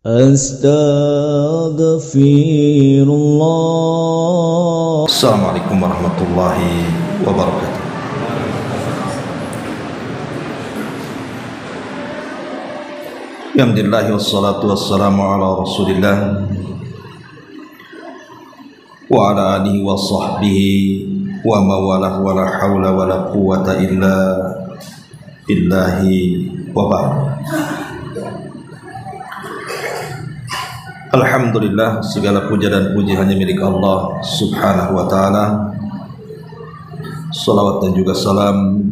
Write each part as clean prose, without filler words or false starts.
Astaghfirullah. Assalamualaikum warahmatullahi wabarakatuh. Alhamdulillah wassalatu wassalamu ala Rasulillah wa ala alihi wa sahbihi wa mawalah wa la hawla wa la quwwata illa billahi wa ba'd. Alhamdulillah, segala puja dan puji hanya milik Allah subhanahu wa ta'ala. Salawat dan juga salam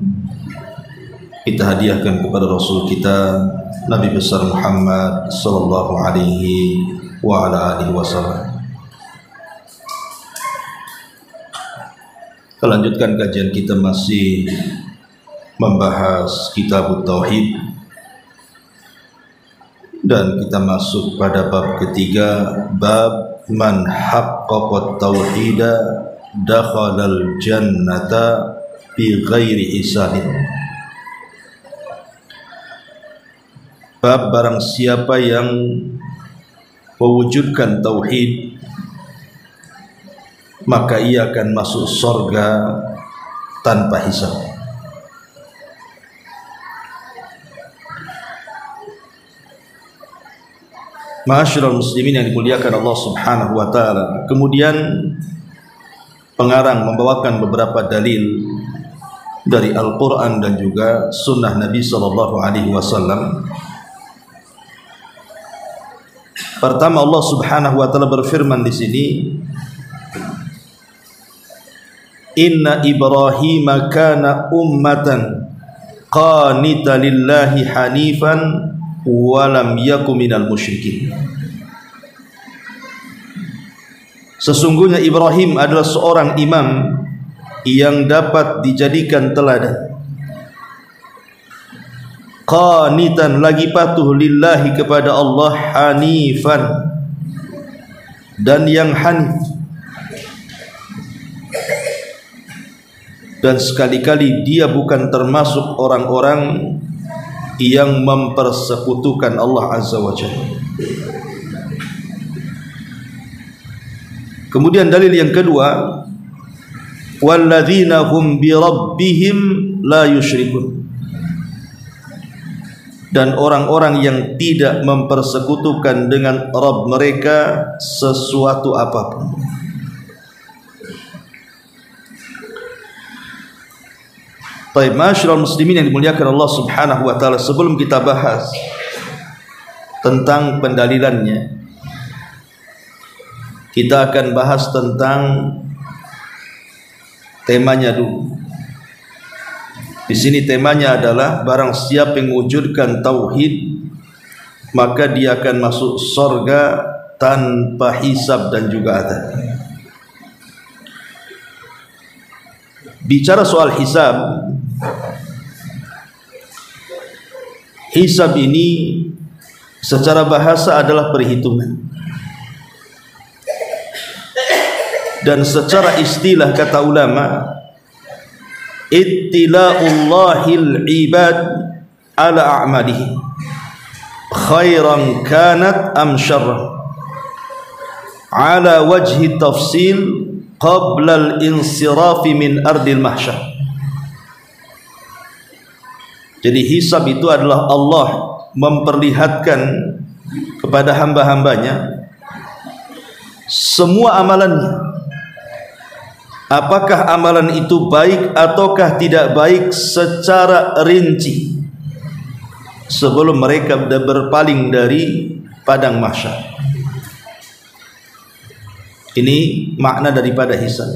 kita hadiahkan kepada Rasul kita Nabi besar Muhammad sallallahu alaihi wa ala alihi wasallam. Kita lanjutkan kajian kita, masih membahas Kitab Tauhid, dan kita masuk pada bab ketiga, bab man haqqaqa tauhida dakhalal jannata bi ghairi hisabin. Bab barang siapa yang mewujudkan tauhid, maka ia akan masuk surga tanpa hisab. Ma'asyiral muslimin yang dimuliakan Allah subhanahu wa ta'ala. Kemudian pengarang membawakan beberapa dalil dari Al-Quran dan juga sunnah Nabi sallallahu alaihi wasallam. Pertama, Allah subhanahu wa ta'ala berfirman di sini, Inna Ibrahim kana ummatan qanita lillahi hanifan walam yaku minal musyrikin. Sesungguhnya Ibrahim adalah seorang imam yang dapat dijadikan teladan, qanitan, lagi patuh, lillahi, kepada Allah, hanifan, dan yang hanif, dan sekali-kali dia bukan termasuk orang-orang yang mempersekutukan Allah Azza wa Jalla. Kemudian dalil yang kedua, walladzina hum bi rabbihim la yusyrikun, dan orang-orang yang tidak mempersekutukan dengan Rabb mereka sesuatu apapun. Baik, ma'asyiral muslimin yang dimuliakan Allah subhanahu wa ta'ala, sebelum kita bahas tentang pendalilannya, kita akan bahas tentang temanya dulu. Di sini temanya adalah barang siapa yang mewujudkan tauhid, maka dia akan masuk surga tanpa hisab dan juga adab. Bicara soal hisab, hisab ini secara bahasa adalah perhitungan, dan secara istilah kata ulama, ittila'ullahil ibad ala a'malihi khairan kanat am syarran ala wajhi tafsil qabla al-insirafi min ardil mahsyar. Jadi hisab itu adalah Allah memperlihatkan kepada hamba-hambanya semua amalannya, apakah amalan itu baik ataukah tidak baik, secara rinci sebelum mereka berpaling dari padang mahsyar. Ini makna daripada hisab.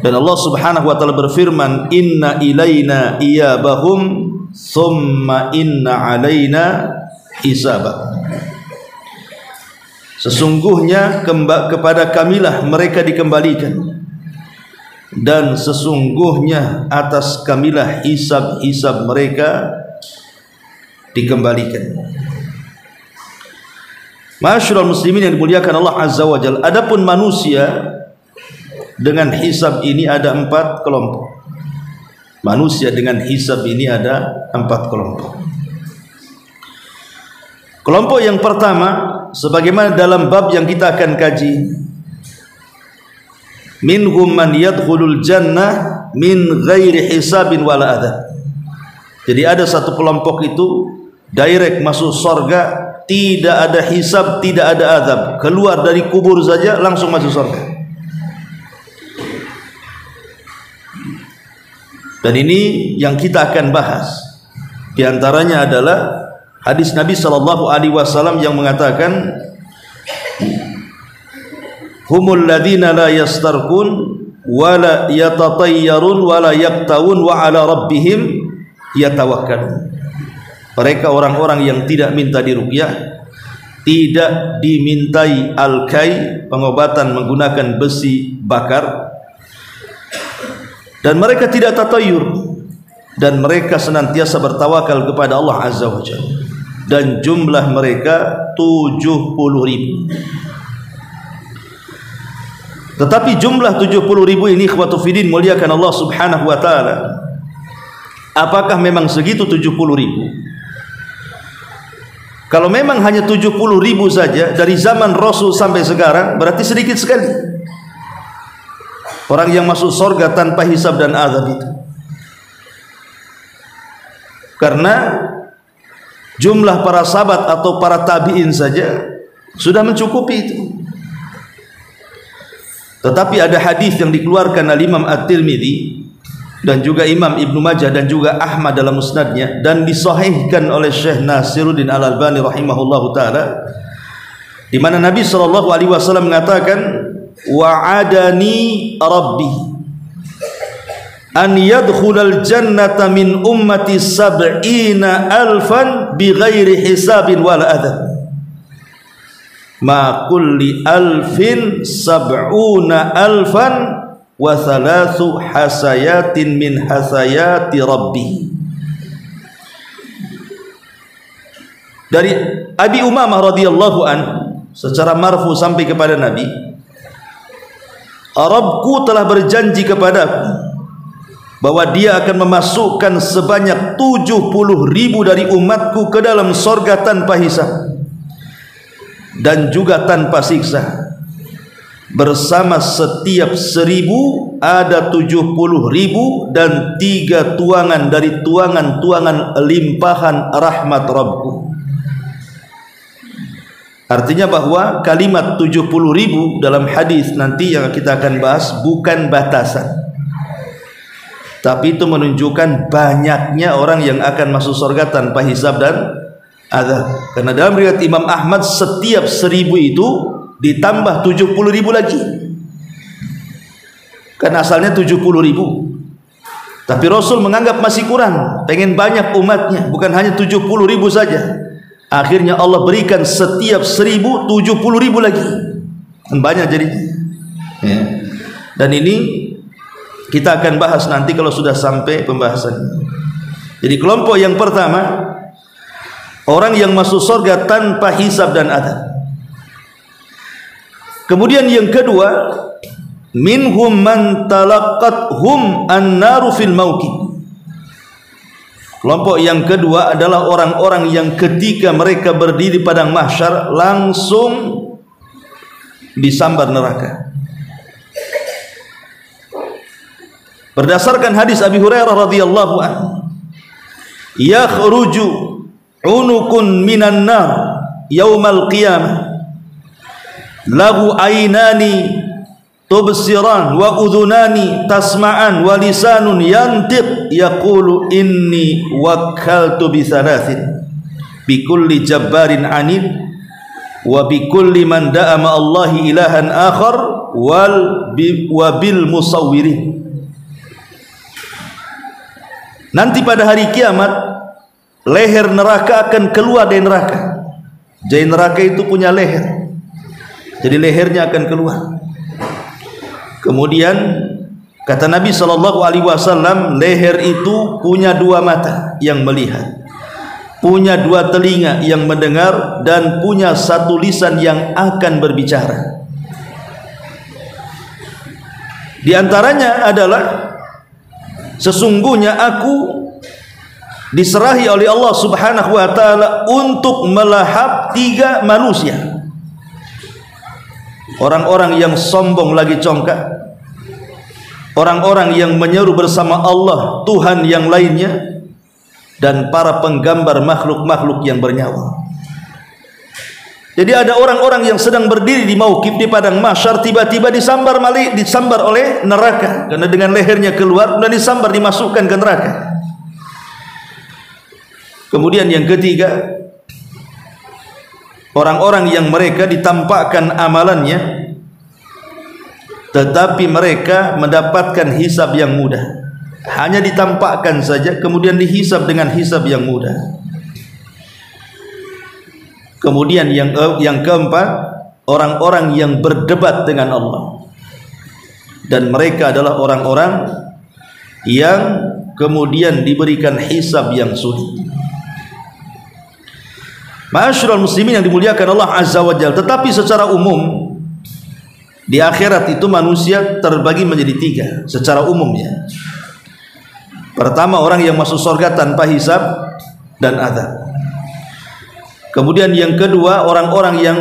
Dan Allah subhanahu wa ta'ala berfirman, inna ilaina iyabahum thumma inna alaina hisabah. Sesungguhnya kepada kamilah mereka dikembalikan, dan sesungguhnya atas kamilah hisab-hisab mereka dikembalikan. Ma'asyiral muslimin yang dimuliakan Allah Azza wa Jalla, adapun manusia dengan hisab ini ada 4 kelompok. Manusia dengan hisab ini ada 4 kelompok. Kelompok yang pertama, sebagaimana dalam bab yang kita akan kaji, minhum man yadkhulul jannah min ghairi hisabin wala adab. Jadi ada satu kelompok itu direct masuk surga, tidak ada hisab, tidak ada azab, keluar dari kubur saja langsung masuk surga. Dan ini yang kita akan bahas. Di antaranya adalah hadis Nabi sallallahu alaihi wasallam yang mengatakan, humul ladzina la yastarqun wa la yatatayyarun wa la yaktawun wa ala rabbihim yatawakkalun. Mereka orang-orang yang tidak minta diruqyah, tidak dimintai al-kai, pengobatan menggunakan besi bakar, dan mereka tidak tatayur, dan mereka senantiasa bertawakal kepada Allah Azza wa Jalla. Dan jumlah mereka 70.000. Tetapi jumlah 70.000 ini ikhwatu fiddin muliakan Allah Subhanahu wa taala, apakah memang segitu 70.000? Kalau memang hanya 70.000 saja dari zaman Rasul sampai sekarang, berarti sedikit sekali orang yang masuk surga tanpa hisab dan azab itu. Karena jumlah para sahabat atau para tabi'in saja sudah mencukupi itu. Tetapi ada hadis yang dikeluarkan oleh Imam At-Tirmidzi dan juga Imam Ibnu Majah dan juga Ahmad dalam musnadnya, dan disahihkan oleh Syekh Nasiruddin Al-Albani rahimahullahu taala, di mana Nabi sallallahu alaihi wasallam mengatakan, wa'adani rabbi an yadkhulal jannata min ummati 70,000 bighairi hisabin wala adab, ma kulli alfin 70,000 wa thalathu hasayatin min hasayati rabbi. Dari Abi Umamah radhiyallahu an secara marfu sampai kepada Nabi, Rabbku telah berjanji kepadaku bahwa dia akan memasukkan sebanyak 70.000 dari umatku ke dalam surga tanpa hisab dan juga tanpa siksa. Bersama setiap 1.000 ada 70.000 dan 3 tuangan dari tuangan-tuangan limpahan rahmat Rabbku. Artinya bahwa kalimat 70.000 dalam hadis nanti yang kita akan bahas bukan batasan, tapi itu menunjukkan banyaknya orang yang akan masuk surga tanpa hisab dan azab. Karena dalam riwayat Imam Ahmad, setiap 1.000 itu ditambah 70.000 lagi. Kan asalnya 70.000, tapi Rasul menganggap masih kurang, pengen banyak umatnya, bukan hanya 70.000 saja. Akhirnya Allah berikan setiap 1.000 70.000 lagi, banyak jadinya ya. Dan ini kita akan bahas nanti kalau sudah sampai pembahasan. Jadi kelompok yang pertama, orang yang masuk surga tanpa hisab dan adab. Kemudian yang kedua, minhum man talaqqathum an-naru fil mauqif. Kelompok yang kedua adalah orang-orang yang ketika mereka berdiri padang mahsyar langsung disambar neraka. Berdasarkan hadis Abi Hurairah radhiyallahu anhu, yakhruju unukun minan nar yaumal qiyamah lahu ainani tubsiran wa udhunani tasma'an wa lisanun yantiq yaqulu inni wakkaltu bi thalathin bi kulli jabbarin anid wa bi kulli man da'a ma Allahi ilahan akhar wa bil musawwirin. Nanti pada hari kiamat leher neraka akan keluar dari neraka. Jadi neraka itu punya leher, jadi lehernya akan keluar. Kemudian kata Nabi SAW, leher itu punya 2 mata yang melihat, punya 2 telinga yang mendengar, dan punya 1 lisan yang akan berbicara. Di antaranya adalah, sesungguhnya aku diserahi oleh Allah Subhanahu wa taala untuk melahap 3 manusia. Orang-orang yang sombong lagi congkak, orang-orang yang menyeru bersama Allah Tuhan yang lainnya, dan para penggambar makhluk-makhluk yang bernyawa. Jadi ada orang-orang yang sedang berdiri di mauqif di padang mahsyar, tiba-tiba disambar oleh neraka, karena dengan lehernya keluar dan disambar, dimasukkan ke neraka. Kemudian yang ketiga, orang-orang yang mereka ditampakkan amalannya, tetapi mereka mendapatkan hisab yang mudah. Hanya ditampakkan saja, kemudian dihisab dengan hisab yang mudah. Kemudian yang keempat, orang-orang yang berdebat dengan Allah, dan mereka adalah orang-orang yang kemudian diberikan hisab yang sulit. Ma'asyiral muslimin yang dimuliakan Allah Azza wa Jalla. Tetapi secara umum di akhirat itu manusia terbagi menjadi 3 secara umumnya. Pertama, orang yang masuk surga tanpa hisab dan azab. Kemudian yang kedua, orang-orang yang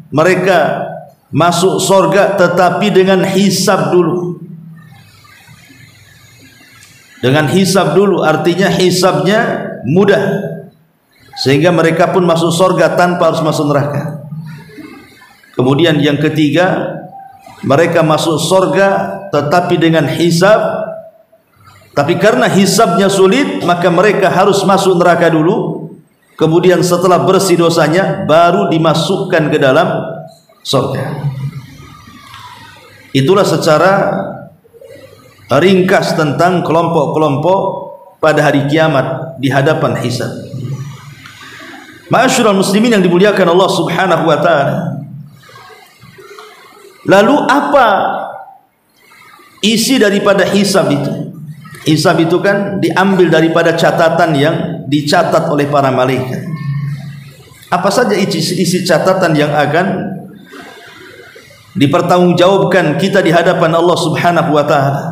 mereka masuk surga tetapi dengan hisab dulu. Dengan hisab dulu artinya hisabnya mudah, sehingga mereka pun masuk surga tanpa harus masuk neraka. Kemudian yang ketiga, mereka masuk surga tetapi dengan hisab, tapi karena hisabnya sulit maka mereka harus masuk neraka dulu. Kemudian setelah bersih dosanya baru dimasukkan ke dalam surga. Itulah secara ringkas tentang kelompok-kelompok pada hari kiamat di hadapan hisab. Ma'asyiral muslimin yang dimuliakan Allah Subhanahu wa taala. Lalu apa isi daripada hisab itu? Hisab itu kan diambil daripada catatan yang dicatat oleh para malaikat. Apa saja isi catatan yang akan dipertanggungjawabkan kita di hadapan Allah Subhanahu wa taala?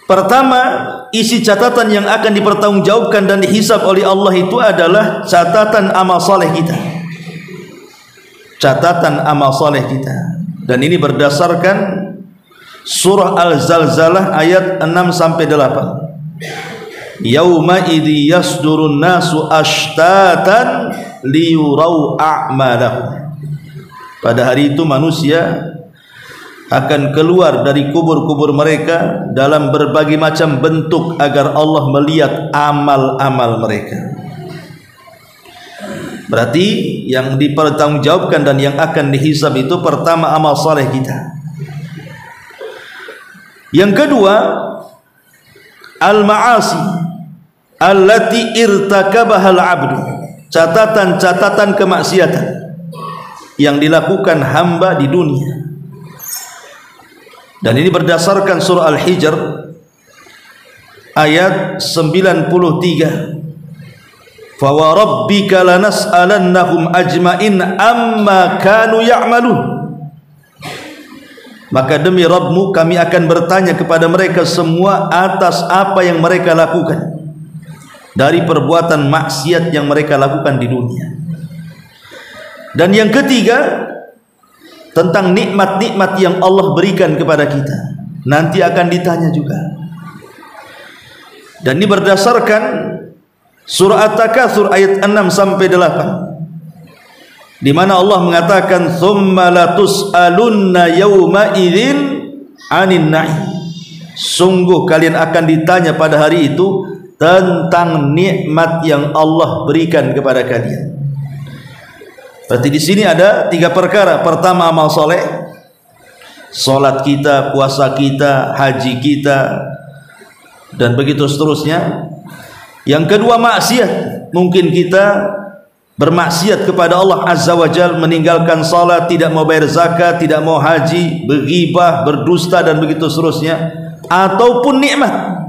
Pertama, isi catatan yang akan dipertanggungjawabkan dan dihisab oleh Allah itu adalah catatan amal saleh kita. Catatan amal saleh kita. Dan ini berdasarkan surah Al-Zalzalah ayat 6-8. Yauma idzi yasdurun nasu ashtatan liyurau a'malahum. Pada hari itu manusia akan keluar dari kubur-kubur mereka dalam berbagai macam bentuk agar Allah melihat amal-amal mereka. Berarti yang dipertanggungjawabkan dan yang akan dihisab itu pertama amal saleh kita. Yang kedua, al-ma'asi allati irtakabaha al-'abdu. Catatan-catatan kemaksiatan yang dilakukan hamba di dunia. Dan ini berdasarkan surah Al-Hijr ayat 93. Fa wa rabbika lanas'alannahum ajma'in amma kanu ya'malun. Maka demi Rabbmu kami akan bertanya kepada mereka semua atas apa yang mereka lakukan dari perbuatan maksiat yang mereka lakukan di dunia. Dan yang ketiga, tentang nikmat-nikmat yang Allah berikan kepada kita, nanti akan ditanya juga. Dan ini berdasarkan surah At-Takatsur ayat 6-8, di mana Allah mengatakan tsumma latus'alunna yauma idzin 'anin na'im. Sungguh kalian akan ditanya pada hari itu tentang nikmat yang Allah berikan kepada kalian. Berarti di sini ada 3 perkara. Pertama, amal soleh, salat kita, puasa kita, haji kita, dan begitu seterusnya. Yang kedua, maksiat. Mungkin kita bermaksiat kepada Allah Azza wa Jalla, meninggalkan salat, tidak mau bayar zakat, tidak mau haji, berghibah, berdusta, dan begitu seterusnya. Ataupun nikmat.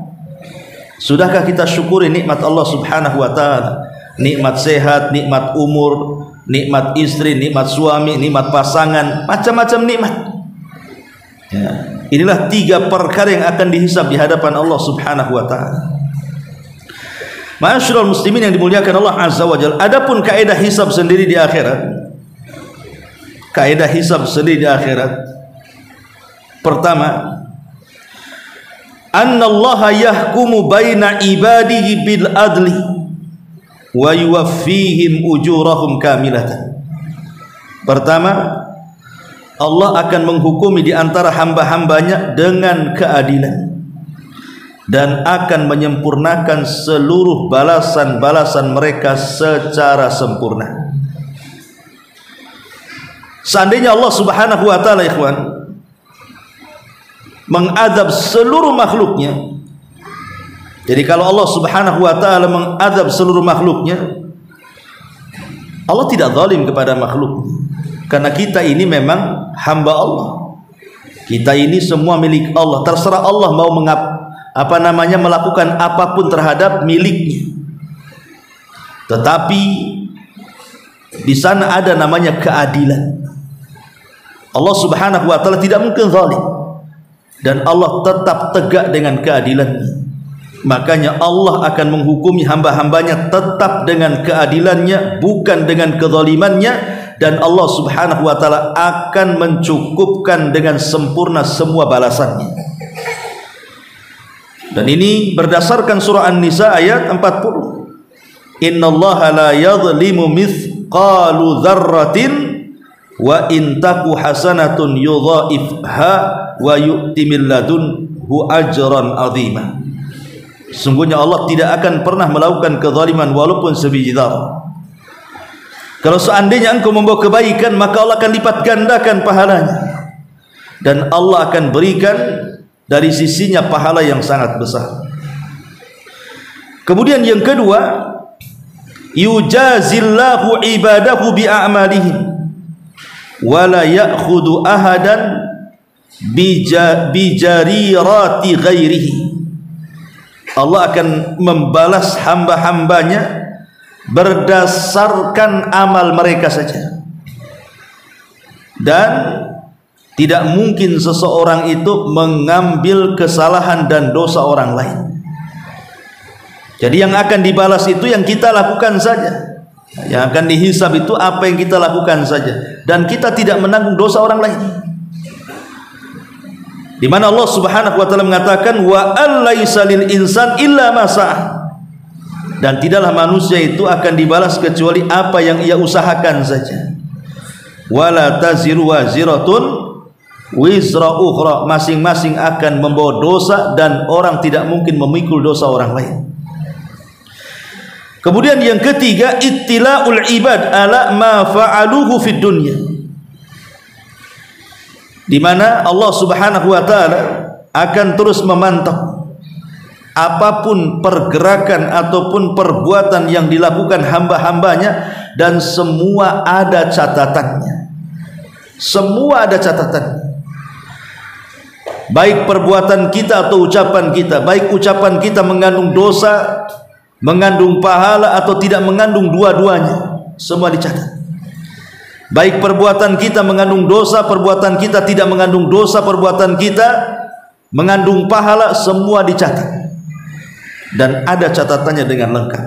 Sudahkah kita syukuri nikmat Allah Subhanahu wa taala? Nikmat sehat, nikmat umur, nikmat istri, nikmat suami, nikmat pasangan, macam-macam nikmat. Ya, inilah 3 perkara yang akan dihisab di hadapan Allah Subhanahu wa taala. Ma'asyiral muslimin yang dimuliakan Allah Azza wa Jalla, adapun kaidah hisab sendiri di akhirat, kaidah hisab sendiri di akhirat, pertama, annallaha yahkumu baina ibadihi bil adli wa yuwaffihim ujurahum kamilatan. Pertama, Allah akan menghukumi di antara hamba-hambanya dengan keadilan dan akan menyempurnakan seluruh balasan-balasan mereka secara sempurna. Seandainya Allah Subhanahu wa taala, ikhwan, mengadab seluruh makhluknya. Jadi kalau Allah Subhanahu wa taala mengadab seluruh makhluknya, Allah tidak zalim kepada makhluk. Karena kita ini memang hamba Allah. Kita ini semua milik Allah. Terserah Allah mau melakukan apapun terhadap miliknya. Tetapi di sana ada namanya keadilan. Allah Subhanahu wa taala tidak mungkin zalim, dan Allah tetap tegak dengan keadilannya. Makanya Allah akan menghukumi hamba-hambanya tetap dengan keadilannya, bukan dengan kezalimannya, dan Allah Subhanahu wa taala akan mencukupkan dengan sempurna semua balasannya. Dan ini berdasarkan surah An-Nisa ayat 40. Innallaha la yadhlimu mithqalu dzarratin wa in taku hasanatun yudhaifha wa yu'ti min ladunhu ajran 'azima. Sungguhnya Allah tidak akan pernah melakukan kezaliman walaupun sebiji dzarah. Kalau seandainya engkau membawa kebaikan, maka Allah akan lipat gandakan pahalanya, dan Allah akan berikan dari sisinya pahala yang sangat besar. Kemudian yang kedua, yujazillahu ibadahu bi'amalihim wa la ya'khudhu ahadan bijarirati ghairihi. Allah akan membalas hamba-hambanya berdasarkan amal mereka saja, dan tidak mungkin seseorang itu mengambil kesalahan dan dosa orang lain. Jadi yang akan dibalas itu yang kita lakukan saja, yang akan dihisab itu apa yang kita lakukan saja, dan kita tidak menanggung dosa orang lain. Di mana Allah Subhanahu wa taala mengatakan, wa allaisa lil insan illa ma sa'ah, dan tidaklah manusia itu akan dibalas kecuali apa yang ia usahakan saja. Wala taziru waziratun wizra ukhra, masing-masing akan membawa dosa dan orang tidak mungkin memikul dosa orang lain. Kemudian yang ketiga, ittila'ul ibad ala ma fa'aluhu fid dunya, di mana Allah Subhanahu wa taala akan terus memantau apapun pergerakan ataupun perbuatan yang dilakukan hamba-hambanya, dan semua ada catatannya. Semua ada catatannya. Baik perbuatan kita atau ucapan kita, baik ucapan kita mengandung dosa, mengandung pahala, atau tidak mengandung dua-duanya, semua dicatat. Baik perbuatan kita mengandung dosa, perbuatan kita tidak mengandung dosa, perbuatan kita mengandung pahala, semua dicatat dan ada catatannya dengan lengkap.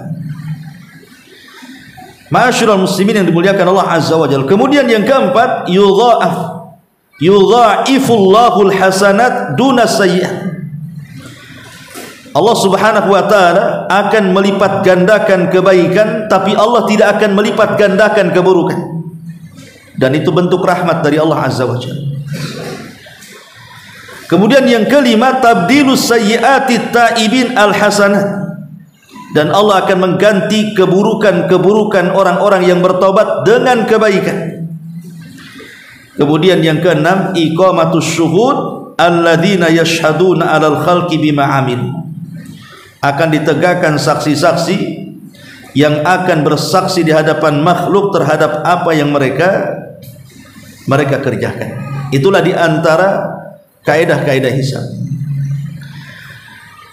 Ma'asyiral muslimin yang dimuliakan Allah Azza wa Jalla. Kemudian yang keempat, yudha'ifullahu alhasanat duna sayyi'ah. Allah Subhanahu wa taala akan melipat gandakan kebaikan, tapi Allah tidak akan melipat gandakan keburukan. Dan itu bentuk rahmat dari Allah Azza wa Jalla. Kemudian yang kelima, tabdilus sayyiati taibin alhasanat, dan Allah akan mengganti keburukan-keburukan orang-orang yang bertobat dengan kebaikan. Kemudian yang keenam, iqamatus syuhud alladzina yashhaduna 'alal khalqi bima amil, akan ditegakkan saksi-saksi yang akan bersaksi di hadapan makhluk terhadap apa yang mereka kerjakan. Itulah di antara kaidah-kaidah hisab.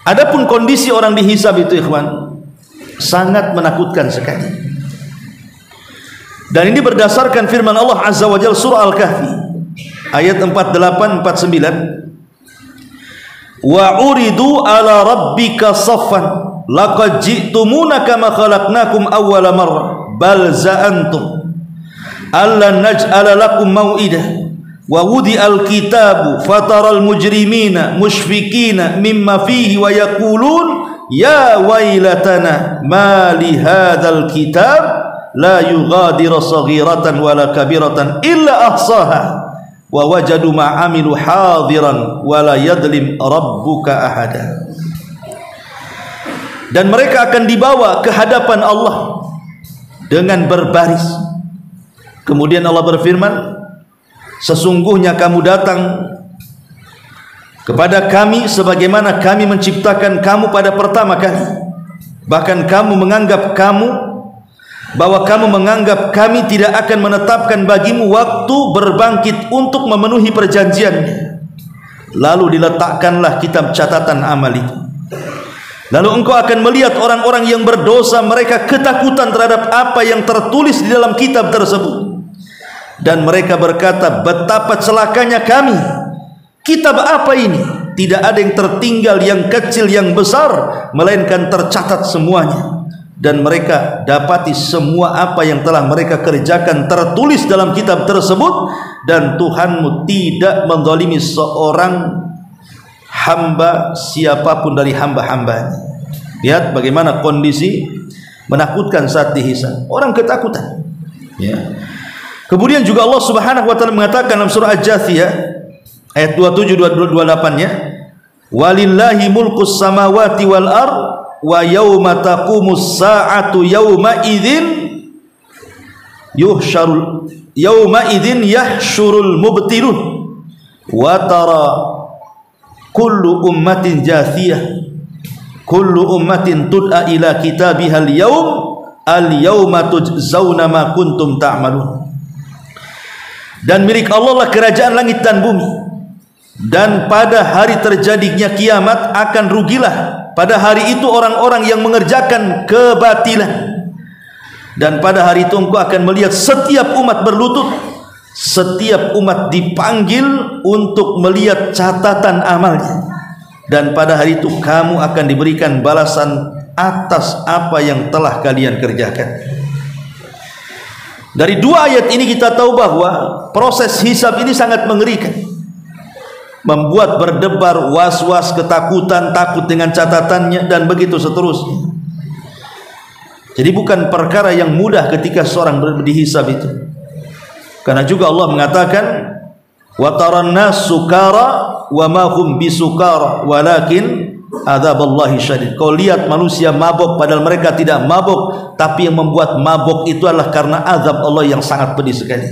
Adapun kondisi orang dihisab itu, ikhwan, sangat menakutkan sekali. Dan ini berdasarkan firman Allah Azza wa Jalla surah Al-Kahfi ayat 48-49. Wa uridu ala rabbika saffan laqad ji'tumuna kama khalaqnakum awwala marrah bal za'antum alla naj'ala lakum mau'idah wa wudi'al kitabu fataral mujrimina mushfikina mimma fihi wa yaqulun ya wailatana ma li hadzal kitab la yughadiru saghiratan wala kabiratan illa ahsaha wa wajadu ma amilu hadiran wala yadlim rabbuka ahada. Dan mereka akan dibawa ke hadapan Allah dengan berbaris. Kemudian Allah berfirman, sesungguhnya kamu datang kepada kami sebagaimana kami menciptakan kamu pada pertama kali. Bahkan kamu menganggap kami tidak akan menetapkan bagimu waktu berbangkit untuk memenuhi perjanjiannya. Lalu diletakkanlah kitab catatan amal itu. Lalu engkau akan melihat orang-orang yang berdosa, mereka ketakutan terhadap apa yang tertulis di dalam kitab tersebut. Dan mereka berkata, betapa celakanya kami. Kitab apa ini? Tidak ada yang tertinggal, yang kecil, yang besar, melainkan tercatat semuanya. Dan mereka dapati semua apa yang telah mereka kerjakan tertulis dalam kitab tersebut. Dan Tuhanmu tidak menzalimi seorang hamba siapapun dari hamba-hambanya. Lihat bagaimana kondisi menakutkan saat dihisab. Orang ketakutan. Ya. Kemudian juga Allah Subhanahu wa taala mengatakan dalam surah Al-Jathiyah ayat 27 28-nya, walillahi mulkus samawati wal ard wa yauma taqumus sa'atu yauma idzin yuhsyarul yauma idzin yahsyurul mubtilun wa tara kullu ummatin jathiyah kullu ummatin tud'a ila kitabihal al-yawma tujzauna ma kuntum ta'malun. Dan milik Allah lah kerajaan langit dan bumi. Dan pada hari terjadinya kiamat akan rugilah pada hari itu orang-orang yang mengerjakan kebatilan. Dan pada hari itu engkau akan melihat setiap umat berlutut, setiap umat dipanggil untuk melihat catatan amalnya. Dan pada hari itu kamu akan diberikan balasan atas apa yang telah kalian kerjakan. Dari dua ayat ini kita tahu bahwa proses hisab ini sangat mengerikan, membuat berdebar, was-was, ketakutan, takut dengan catatannya, dan begitu seterusnya. Jadi bukan perkara yang mudah ketika seorang dihisab itu. Karena juga Allah mengatakan, wa tarannas sukara wa ma hum bisukara walakin adzaballahi syadid. Kau lihat manusia mabuk padahal mereka tidak mabuk, tapi yang membuat mabuk itu adalah karena azab Allah yang sangat pedih sekali.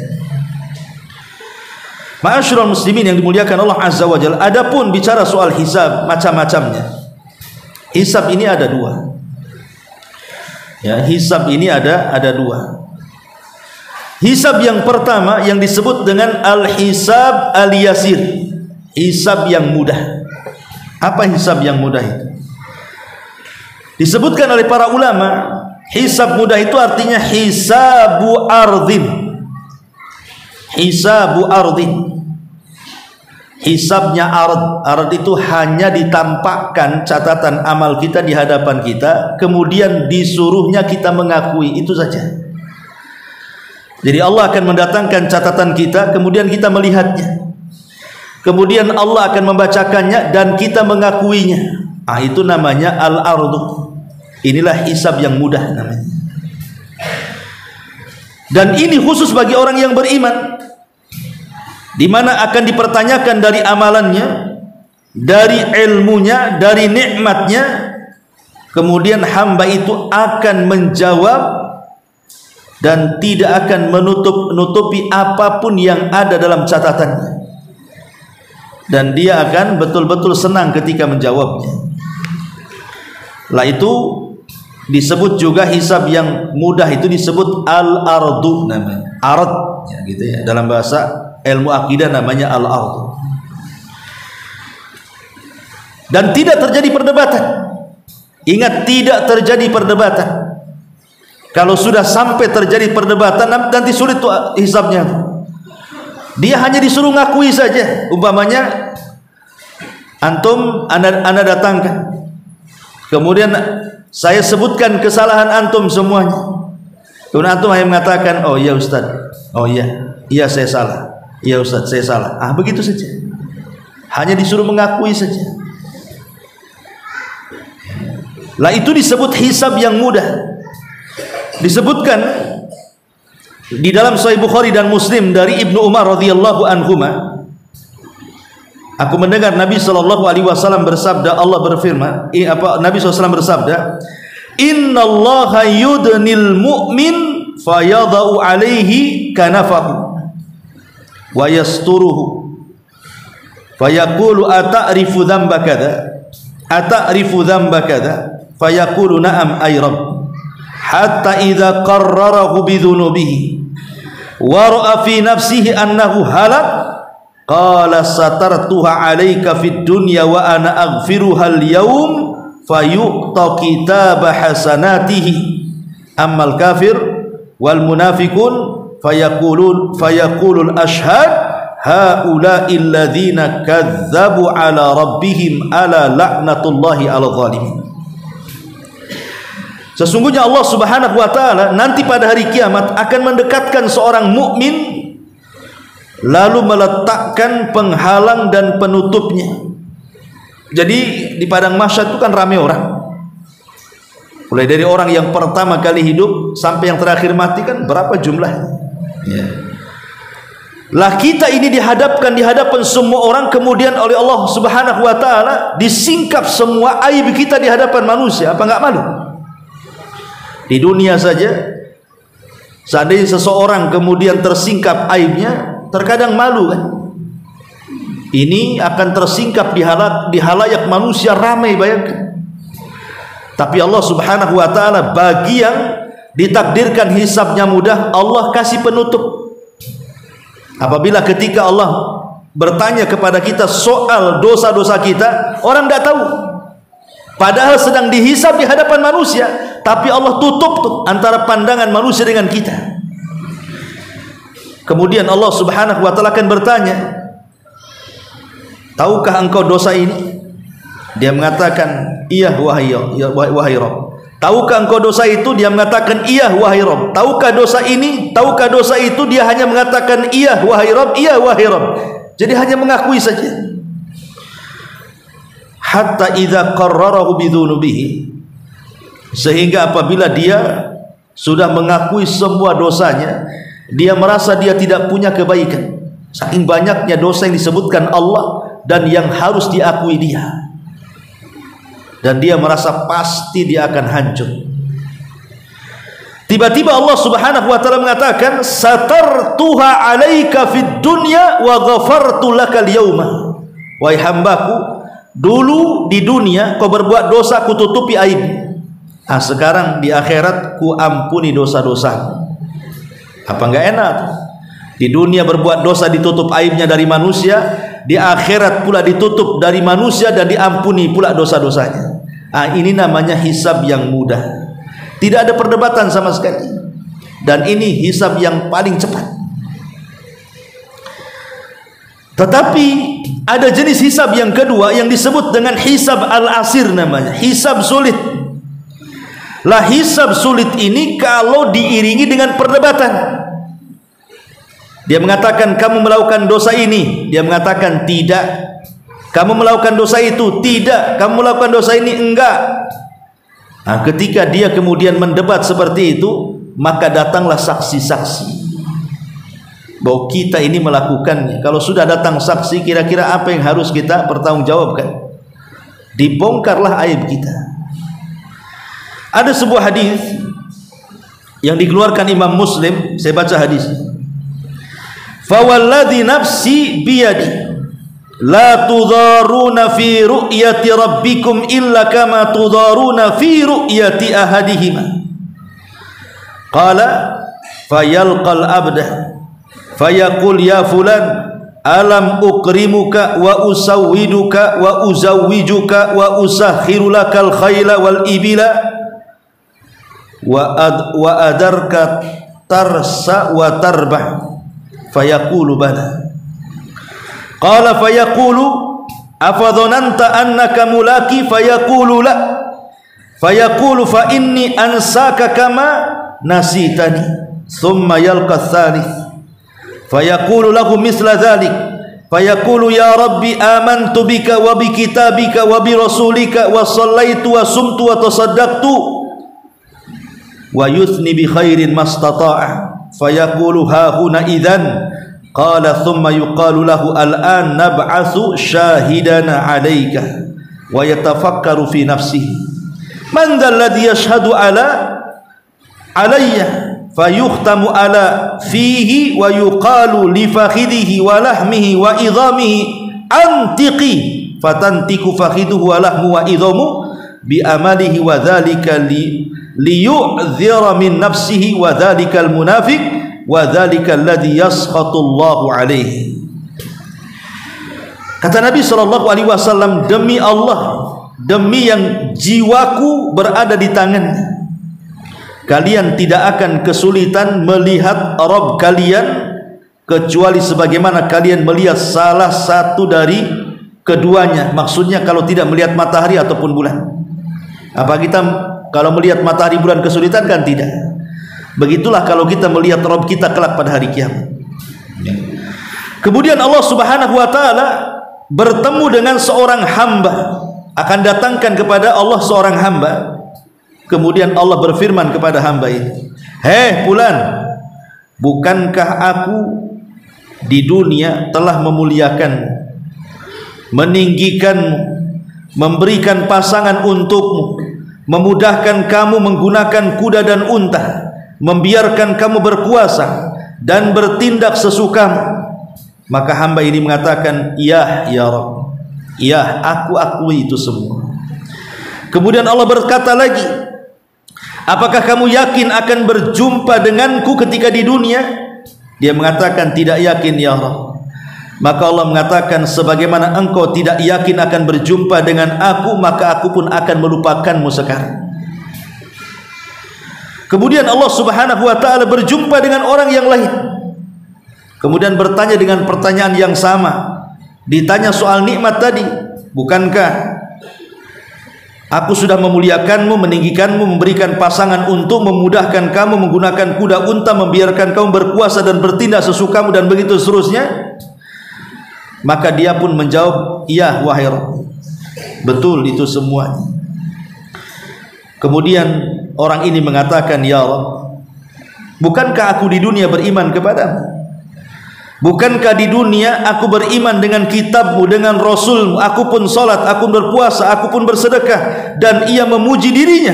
Ma'asyiral muslimin yang dimuliakan Allah Azza wa Jalla, adapun bicara soal hisab macam-macamnya. Hisab ini ada dua. Ya, hisab ini ada dua. Hisab yang pertama yang disebut dengan al-hisab al-yasir, hisab yang mudah. Apa hisab yang mudah itu? Disebutkan oleh para ulama, hisab mudah itu artinya hisabu ardhin. Hisabu ardhin. Hisabnya ard. Ard itu hanya ditampakkan catatan amal kita di hadapan kita, kemudian disuruhnya kita mengakui, itu saja. Jadi Allah akan mendatangkan catatan kita, kemudian kita melihatnya. Kemudian Allah akan membacakannya dan kita mengakuinya. Itu namanya al-ardu. Inilah hisab yang mudah namanya. Dan ini khusus bagi orang yang beriman, di mana akan dipertanyakan dari amalannya, dari ilmunya, dari nikmatnya. Kemudian hamba itu akan menjawab dan tidak akan menutupi apapun yang ada dalam catatannya. Dan dia akan betul-betul senang ketika menjawabnya. Lah itu disebut juga hisab yang mudah, itu disebut al-ardu namanya. Ard ya, gitu ya. Dalam bahasa ilmu akidah namanya al-ardu. Dan tidak terjadi perdebatan. Ingat, tidak terjadi perdebatan. Kalau sudah sampai terjadi perdebatan, nanti sulit tuh hisabnya. Dia hanya disuruh ngakui saja. Umpamanya antum anda datangkan, kemudian saya sebutkan kesalahan antum semuanya. Kemudian antum hanya mengatakan, oh iya Ustaz, oh iya saya salah, iya Ustaz saya salah. Begitu saja. Hanya disuruh mengakui saja. Lah itu disebut hisab yang mudah. Disebutkan di dalam Sahih Bukhari dan Muslim dari Ibnu Umar radhiyallahu anhuma, aku mendengar Nabi sallallahu alaihi wasallam bersabda, Allah berfirman, Nabi SAW bersabda, innallaha yudnil mu'min fayadau alaihi kanafahu wa yasturuhu fayaqulu ata'rifu dzamba kadza ata'rifu dzamba kadza fayaqulu na'am ay rabb hatta idza qarrarahu bidzunubihi wa ra'a fi nafsihi annahu halak qala satartuha 'alaika fid dunya wa ana aghfiruha al-yawm fayu'ta kitaba hasanatihi ammal kafir wal munafiqun fayaqulul ashhad haula'i alladhina kadzdzabu 'ala rabbihim ala la'natullahi 'alal zalimin. Sesungguhnya Allah Subhanahu wa taala nanti pada hari kiamat akan mendekatkan seorang mukmin lalu meletakkan penghalang dan penutupnya. Jadi di padang mahsyar itu kan ramai orang. Mulai dari orang yang pertama kali hidup sampai yang terakhir mati kan berapa jumlahnya? Ya. Lah kita ini dihadapkan di hadapan semua orang, kemudian oleh Allah Subhanahu wa taala disingkap semua aib kita di hadapan manusia. Apa enggak malu? Di dunia saja seandainya seseorang kemudian tersingkap aibnya, terkadang malu kan? Ini akan tersingkap di halayak manusia ramai, bayangkan. Tapi Allah Subhanahu wa taala bagi yang ditakdirkan hisabnya mudah, Allah kasih penutup. Apabila ketika Allah bertanya kepada kita soal dosa-dosa kita, orang tidak tahu. Padahal sedang dihisab di hadapan manusia, tapi Allah tutup tuh antara pandangan manusia dengan kita. Kemudian Allah Subhanahu wa taala akan bertanya, tahukah engkau dosa ini? Dia mengatakan, iya wahai Rabb. Tahukah engkau dosa itu? Dia mengatakan, iya wahai Rabb. Tahukah dosa ini? Tahukah dosa itu? Dia hanya mengatakan, iya wahai Rabb, iya wahai Rabb. Jadi hanya mengakui saja. Hatta idza qarrarahu bidzunubihi, sehingga apabila dia sudah mengakui semua dosanya, dia merasa dia tidak punya kebaikan. Saking banyaknya dosa yang disebutkan Allah dan yang harus diakui dia, dan dia merasa pasti dia akan hancur. Tiba-tiba Allah Subhanahu wa taala mengatakan, satartuha 'alaika fid dunya wa ghafartu lakal yauma. Wahai hambaku, dulu di dunia kau berbuat dosa, ku tutupi aib. Sekarang di akhirat ku ampuni dosa-dosamu. Apa enggak enak? Di dunia berbuat dosa ditutup aibnya dari manusia, di akhirat pula ditutup dari manusia dan diampuni pula dosa-dosanya. Ini namanya hisab yang mudah. Tidak ada perdebatan sama sekali. Dan ini hisab yang paling cepat. Tetapi ada jenis hisab yang kedua yang disebut dengan hisab al-asir namanya. Hisab sulit. Lah hisab sulit ini kalau diiringi dengan perdebatan. Dia mengatakan kamu melakukan dosa ini, dia mengatakan tidak. Kamu melakukan dosa itu, tidak. Kamu melakukan dosa ini, enggak. Ketika dia kemudian mendebat seperti itu, maka datanglah saksi-saksi bahwa kita ini melakukannya. Kalau sudah datang saksi, kira-kira apa yang harus kita pertanggungjawabkan? Dibongkarlah aib kita. Ada sebuah hadis yang dikeluarkan Imam Muslim, saya baca hadis. Fawalladhi nafsi biyadi la tudharuna fi ru'yati rabbikum illa kama tudharuna fi ru'yati ahadihima. Qala fayalqal abda fayaqul ya fulan alam ukrimuka wa usawwiduka wa uzawwijuka wa usakhiru lakal khayla wal ibila wa adarka tarsa wa tarbah. Fayaqulu bala. Qala fayaqulu afadhananta annaka mulaki? Fayaqulu la. fayaqulu fa inni ansaka kama nasitani, thumma yalqa ats-tsalits fayaqulu lahu misla dzalik, fayaqulu ya rabbi amantu bika wa bi kitabika wa bi rasulika wa shallaitu wa sumtu wa tasaddaqtu wa yuthni bi khairin mastata'a, fayaqulu ha huna idzan, qala thumma yuqalu lahu al-an nab'atsu syahidana 'alaika, wa yatafakkaru fi nafsihi man dzal ladzi yashhadu alayya, fayukhtamu ala fihi wa yuqalu li fakhidhihi wa lahmihi wa idhamihi antiqi, fatantiku fakhiduhu wa lahmu wa idhamu bi amalihi, wa dzalika liyu'dhira min nafsihi, wa dzalikal munafiq wa dzalikal ladzi yaskhatullahu alaihi. Kata Nabi sallallahu alaihi wasallam, demi Allah, demi yang jiwaku berada di tangannya, kalian tidak akan kesulitan melihat Rabb kalian kecuali sebagaimana kalian melihat salah satu dari keduanya. Maksudnya kalau tidak melihat matahari ataupun bulan. Apa kita kalau melihat matahari bulan kesulitan? Kan tidak. Begitulah kalau kita melihat Rabb kita kelak pada hari kiamat. Kemudian Allah Subhanahu wa taala bertemu dengan seorang hamba, akan datangkan kepada Allah seorang hamba. Kemudian Allah berfirman kepada hamba ini, hei fulan, bukankah aku di dunia telah memuliakanmu, meninggikanmu, memberikan pasangan untukmu, memudahkan kamu menggunakan kuda dan unta, membiarkan kamu berkuasa dan bertindak sesukamu? Maka hamba ini mengatakan, iya ya Rabb, iya, aku akui itu semua. Kemudian Allah berkata lagi, apakah kamu yakin akan berjumpa denganku ketika di dunia? Dia mengatakan tidak yakin ya Rabb. Maka Allah mengatakan, sebagaimana engkau tidak yakin akan berjumpa dengan aku, maka aku pun akan melupakanmu sekarang. Kemudian Allah Subhanahu wa taala berjumpa dengan orang yang lain, kemudian bertanya dengan pertanyaan yang sama. Ditanya soal nikmat tadi, bukankah aku sudah memuliakanmu, meninggikanmu, memberikan pasangan untuk memudahkan kamu menggunakan kuda unta, membiarkan kamu berkuasa dan bertindak sesukamu, dan begitu seterusnya? Maka dia pun menjawab, iya wahai Rabb, betul itu semuanya. Kemudian orang ini mengatakan, ya Rabb, bukankah aku di dunia beriman kepadamu? Bukankah di dunia aku beriman dengan kitabmu, dengan rasulmu, aku pun salat, aku pun berpuasa, aku pun bersedekah? Dan ia memuji dirinya.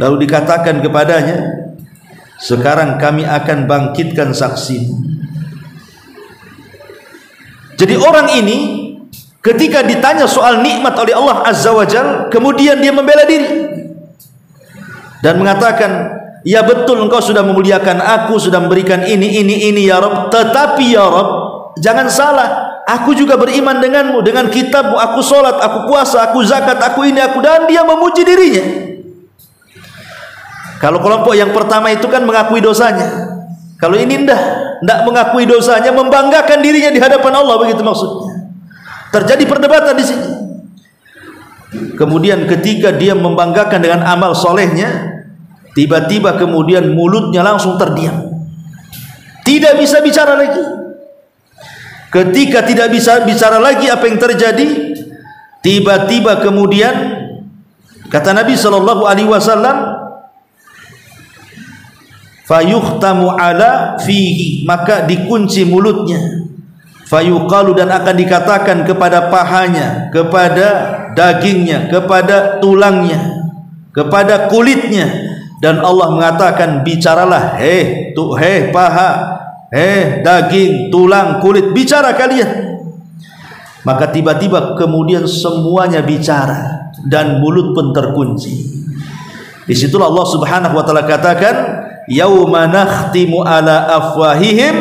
Lalu dikatakan kepadanya, sekarang kami akan bangkitkan saksimu. Jadi orang ini ketika ditanya soal nikmat oleh Allah Azza wa Jalla, kemudian dia membela diri dan mengatakan, ya betul engkau sudah memuliakan aku, sudah memberikan ini ya Rabb, tetapi ya Rabb, jangan salah, aku juga beriman denganmu, dengan kitabmu, aku sholat, aku puasa, aku zakat, aku ini, aku. Dan dia memuji dirinya. Kalau kelompok yang pertama itu kan mengakui dosanya, kalau ini tidak mengakui dosanya, membanggakan dirinya di hadapan Allah, begitu maksudnya. Terjadi perdebatan di sini. Kemudian ketika dia membanggakan dengan amal solehnya, tiba-tiba kemudian mulutnya langsung terdiam, tidak bisa bicara lagi. Ketika tidak bisa bicara lagi, apa yang terjadi? Tiba-tiba kemudian kata Nabi sallallahu alaihi wasallam, fayukhtamu ala fihi, maka dikunci mulutnya, fayuqalu, dan akan dikatakan kepada pahanya, kepada dagingnya, kepada tulangnya, kepada kulitnya. Dan Allah mengatakan, bicaralah, hei paha, hei daging, tulang, kulit, bicara kalian. Maka tiba-tiba kemudian semuanya bicara dan mulut pun terkunci. Disitulah Allah Subhanahu wa taala katakan, yauma nakhtimu ala afwahihim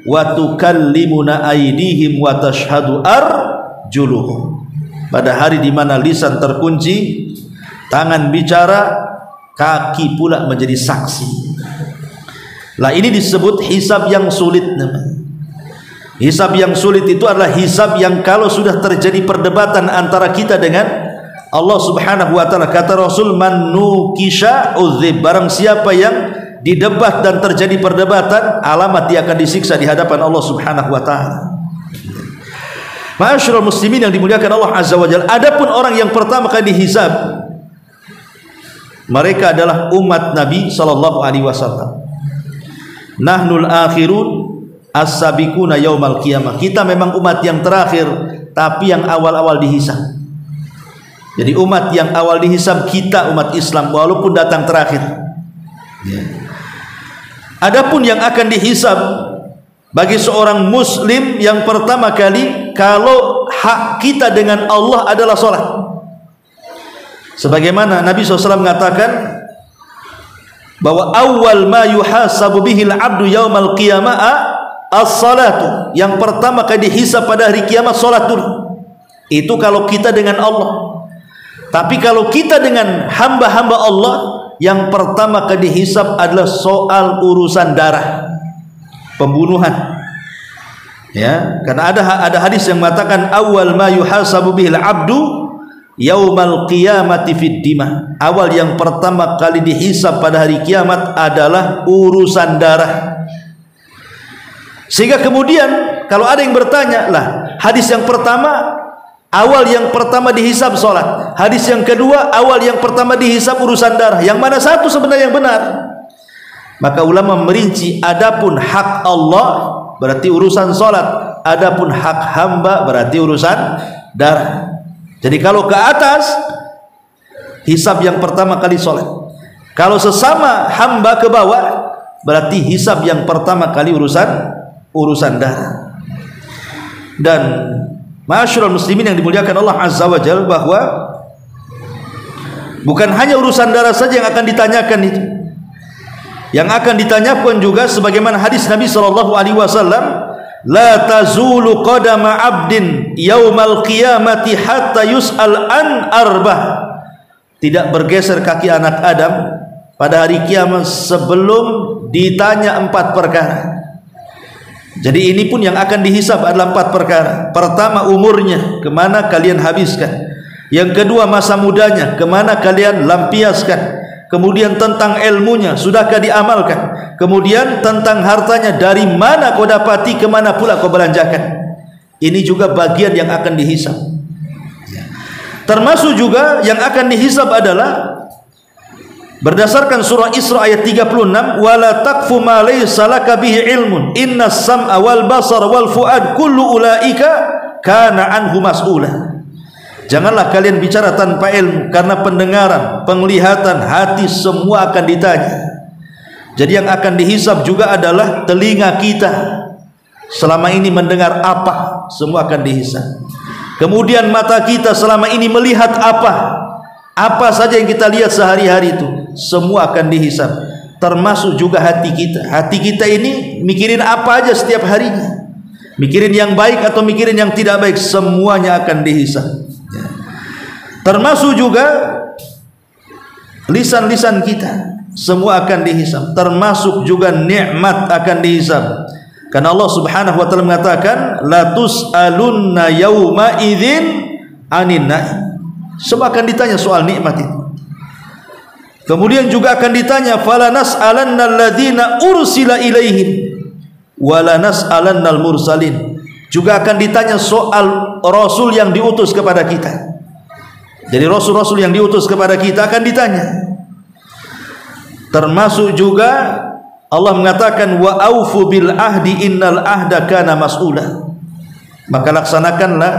wa tukallimuna aydihim wa tashhadu arjuluhum. Pada hari di mana lisan terkunci, tangan bicara, kaki pula menjadi saksi. Lah ini disebut hisab yang sulit. Hisab yang sulit itu adalah hisab yang kalau sudah terjadi perdebatan antara kita dengan Allah Subhanahu wa taala, kata Rasul, man nukisha udzib, barang siapa yang didebat dan terjadi perdebatan, alamat dia akan disiksa di hadapan Allah Subhanahu wa taala. Ma'asyiral muslimin yang dimuliakan Allah Azza wa Jalla, adapun orang yang pertama kali dihisab, mereka adalah umat Nabi sallallahu alaihi wasallam. Nahnul akhirun as-sabiquna yaumal qiyamah. Kita memang umat yang terakhir, tapi yang awal-awal dihisab. Jadi umat yang awal dihisab kita umat Islam, walaupun datang terakhir. Adapun yang akan dihisab bagi seorang muslim yang pertama kali, kalau hak kita dengan Allah adalah salat. Sebagaimana Nabi SAW mengatakan bahwa awal ma yuhasabu bihil abdu yaumal qiyamah as-salatu, yang pertama kali dihisab pada hari kiamat salat dulu. Itu kalau kita dengan Allah. Tapi kalau kita dengan hamba-hamba Allah, yang pertama kali dihisab adalah soal urusan darah, pembunuhan. Ya, karena ada hadis yang mengatakan awal ma yuhasabu bihil abdu yaumal qiyamati fid dima. Awal yang pertama kali dihisab pada hari kiamat adalah urusan darah. Sehingga kemudian kalau ada yang bertanya, lah hadis yang pertama awal yang pertama dihisab salat, hadis yang kedua awal yang pertama dihisab urusan darah, yang mana satu sebenarnya yang benar? Maka ulama merinci, adapun hak Allah berarti urusan salat, adapun hak hamba berarti urusan darah. Jadi kalau ke atas hisab yang pertama kali salat, kalau sesama hamba ke bawah berarti hisab yang pertama kali urusan darah. Dan ma'asyiral muslimin yang dimuliakan Allah Azza wa Jalla, bahwa bukan hanya urusan darah saja yang akan ditanyakan itu. Yang akan ditanyakan juga sebagaimana hadis Nabi sallallahu alaihi wasallam, la tazulu qadama abdin yaumal qiyamati hatta yus'al an arbah. Tidak bergeser kaki anak Adam pada hari kiamat sebelum ditanya 4 perkara. Jadi ini pun yang akan dihisab adalah 4 perkara. Pertama, umurnya, kemana kalian habiskan. Yang kedua, masa mudanya, kemana kalian lampiaskan. Kemudian tentang ilmunya, sudahkah diamalkan. Kemudian tentang hartanya, dari mana kau dapati, kemana pula kau belanjakan. Ini juga bagian yang akan dihisab. Termasuk juga yang akan dihisab adalah berdasarkan surah Isra ayat 36, wala taqfu ma laysa laka bihi ilmun innas sam'a wal basar wal fuad kullu ulaika kana anhu mas'ula. Janganlah kalian bicara tanpa ilmu, karena pendengaran, penglihatan, hati semua akan ditanya. Jadi yang akan dihisab juga adalah telinga kita, selama ini mendengar apa, semua akan dihisab. Kemudian mata kita selama ini melihat apa saja yang kita lihat sehari-hari itu, semua akan dihisab. Termasuk juga hati kita. Hati kita ini mikirin apa aja setiap harinya, mikirin yang baik atau mikirin yang tidak baik, semuanya akan dihisab. Termasuk juga lisan-lisan kita, semua akan dihisab. Termasuk juga nikmat akan dihisab. Karena Allah Subhanahu wa taala mengatakan, la tus'alunna yauma idzin 'anin na'im. Semua akan ditanya soal nikmat itu. Kemudian juga akan ditanya, fala nas'alanna alladzina ursila ilaihim wa la nas'alannal mursalin. Juga akan ditanya soal rasul yang diutus kepada kita. Jadi rasul-rasul yang diutus kepada kita akan ditanya. Termasuk juga Allah mengatakan, wa aufu bil ahdi innal ahda kana mas'ula. Maka laksanakanlah,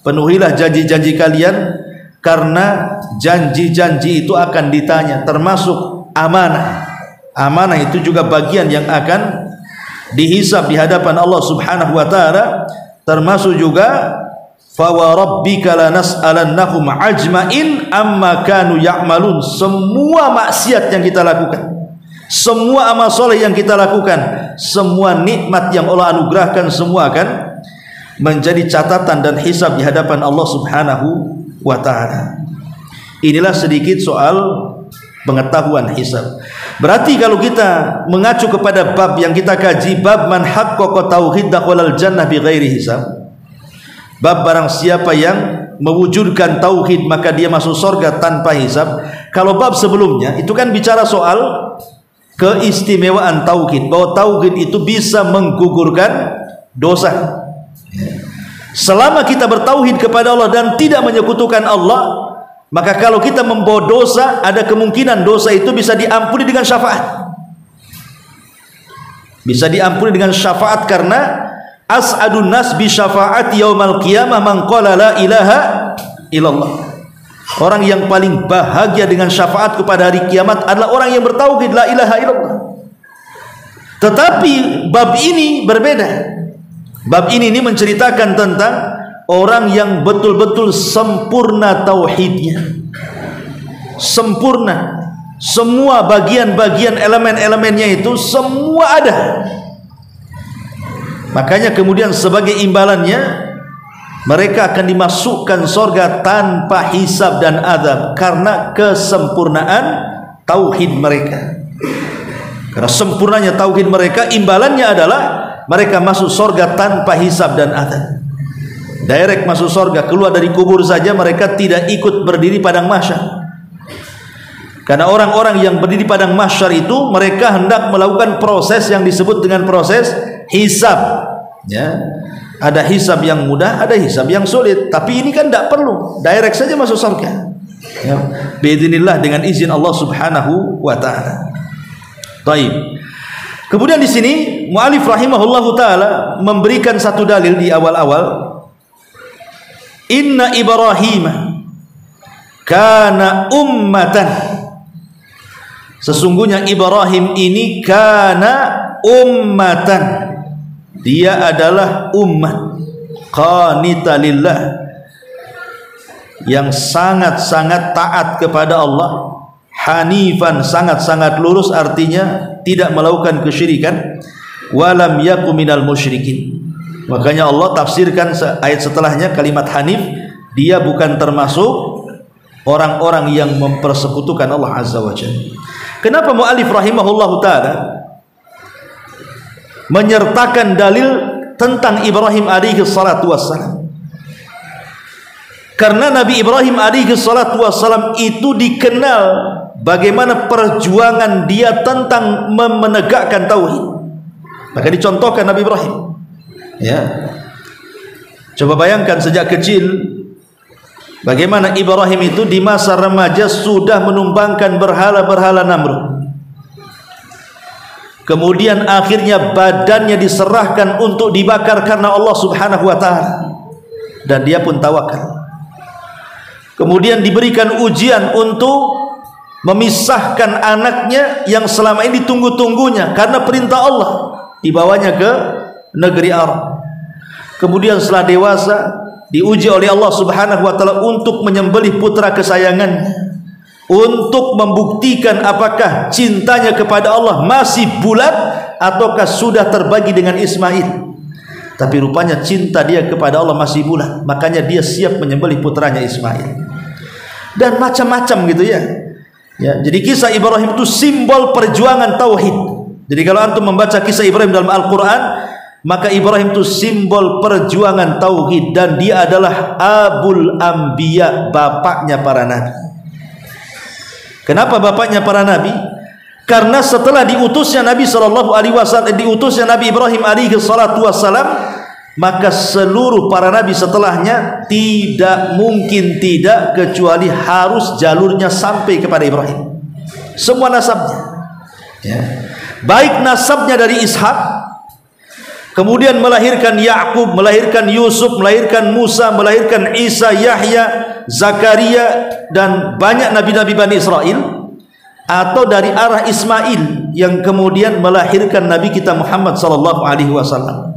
penuhilah janji-janji kalian, karena janji-janji itu akan ditanya. Termasuk amanah. Amanah itu juga bagian yang akan dihisab di hadapan Allah Subhanahu wa taala. Termasuk juga fa wa rabbika lanas'alannahum ajmain amma kanu ya'malun. Semua maksiat yang kita lakukan, semua amal soleh yang kita lakukan, semua nikmat yang Allah anugerahkan, semua akan menjadi catatan dan hisab di hadapan Allah Subhanahu wa ta'ala. Inilah sedikit soal pengetahuan hisab. Berarti kalau kita mengacu kepada bab yang kita kaji, bab man haqqaqa tauhid dakhalal jannah bighairi hisab, bab barang siapa yang mewujudkan tauhid maka dia masuk surga tanpa hisab. Kalau bab sebelumnya itu kan bicara soal keistimewaan tauhid, bahwa tauhid itu bisa menggugurkan dosa. Selama kita bertauhid kepada Allah dan tidak menyekutukan Allah, maka kalau kita membawa dosa, ada kemungkinan dosa itu bisa diampuni dengan syafaat. Bisa diampuni dengan syafaat, karena as'adun nas bi syafaat yaumal qiyamah man qala la ilaha illallah. Orang yang paling bahagia dengan syafaat pada hari kiamat adalah orang yang bertauhid la ilaha illallah. Tetapi bab ini berbeda. Bab ini menceritakan tentang orang yang betul-betul sempurna tauhidnya, sempurna, semua bagian-bagian elemen-elemennya itu semua ada. Makanya kemudian sebagai imbalannya mereka akan dimasukkan surga tanpa hisab dan azab, karena kesempurnaan tauhid mereka. Karena sempurnanya tauhid mereka, imbalannya adalah mereka masuk surga tanpa hisab dan azab. Direct masuk surga, keluar dari kubur saja mereka tidak ikut berdiri padang mahsyar. Karena orang-orang yang berdiri padang mahsyar itu mereka hendak melakukan proses yang disebut dengan proses hisab. Ya, ada hisab yang mudah, ada hisab yang sulit. Tapi ini kan tidak perlu, direct saja masuk surga. Ya, biidznillah, dengan izin Allah Subhanahu wa taala. Baik. Kemudian di sini mu'alif rahimahullahu taala memberikan satu dalil di awal-awal. Inna Ibrahim kana ummatan. Sesungguhnya Ibrahim ini kana ummatan. Dia adalah ummah qanita lillah, yang sangat-sangat taat kepada Allah, hanifan, sangat-sangat lurus, artinya tidak melakukan kesyirikan, walam yaku minal musyrikin. Makanya Allah tafsirkan ayat setelahnya kalimat hanif, dia bukan termasuk orang-orang yang mempersekutukan Allah Azza wa Jalla. Kenapa mu'alif rahimahullahu ta'ala menyertakan dalil tentang Ibrahim alaihi salatu wassalam? Karena Nabi Ibrahim alaihi salatu wassalam itu dikenal bagaimana perjuangan dia tentang menegakkan tauhid. Maka dicontohkan Nabi Ibrahim. Ya, coba bayangkan sejak kecil bagaimana Ibrahim itu di masa remaja sudah menumbangkan berhala-berhala Namrud. Kemudian akhirnya badannya diserahkan untuk dibakar karena Allah Subhanahu wa taala, dan dia pun tawakal. Kemudian diberikan ujian untuk memisahkan anaknya yang selama ini ditunggu-tunggunya karena perintah Allah, dibawanya ke negeri Arab. Kemudian setelah dewasa diuji oleh Allah Subhanahu wa taala untuk menyembelih putra kesayangannya, untuk membuktikan apakah cintanya kepada Allah masih bulat ataukah sudah terbagi dengan Ismail. Tapi rupanya cinta dia kepada Allah masih bulat, makanya dia siap menyembelih putranya Ismail. Dan macam-macam gitu ya. Ya, jadi kisah Ibrahim itu simbol perjuangan tauhid. Jadi kalau antum membaca kisah Ibrahim dalam Al-Qur'an, maka Ibrahim itu simbol perjuangan tauhid, dan dia adalah Abul Anbiya, bapaknya para nabi. Kenapa bapaknya para nabi? Karena setelah diutusnya Nabi sallallahu alaihi wasallam, diutusnya Nabi Ibrahim alaihi salatu wasallam, maka seluruh para nabi setelahnya tidak mungkin tidak kecuali harus jalurnya sampai kepada Ibrahim. Semua nasabnya. Ya. Baik nasabnya dari Ishak, kemudian melahirkan Yakub, melahirkan Yusuf, melahirkan Musa, melahirkan Isa, Yahya, Zakaria, dan banyak nabi-nabi Bani Israel, atau dari arah Ismail yang kemudian melahirkan Nabi kita Muhammad sallallahu alaihi wasallam.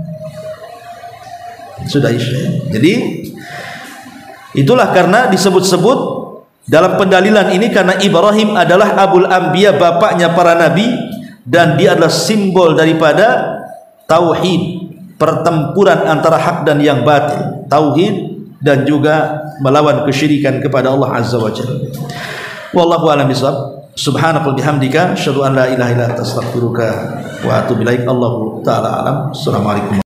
Sudah Isya. Jadi itulah karena disebut-sebut dalam pendalilan ini, karena Ibrahim adalah Abul Anbiya, bapaknya para nabi, dan dia adalah simbol daripada tauhid, pertempuran antara hak dan yang batil, tauhid dan juga melawan kesyirikan kepada Allah Azza wa Jalla. Wallahu a'lam bishawab. Subhanakallahumma bihamdika asyhadu an la ilaha illa anta astaghfiruka wa atubu ilaik. Allahu ta'ala alam. Assalamualaikum.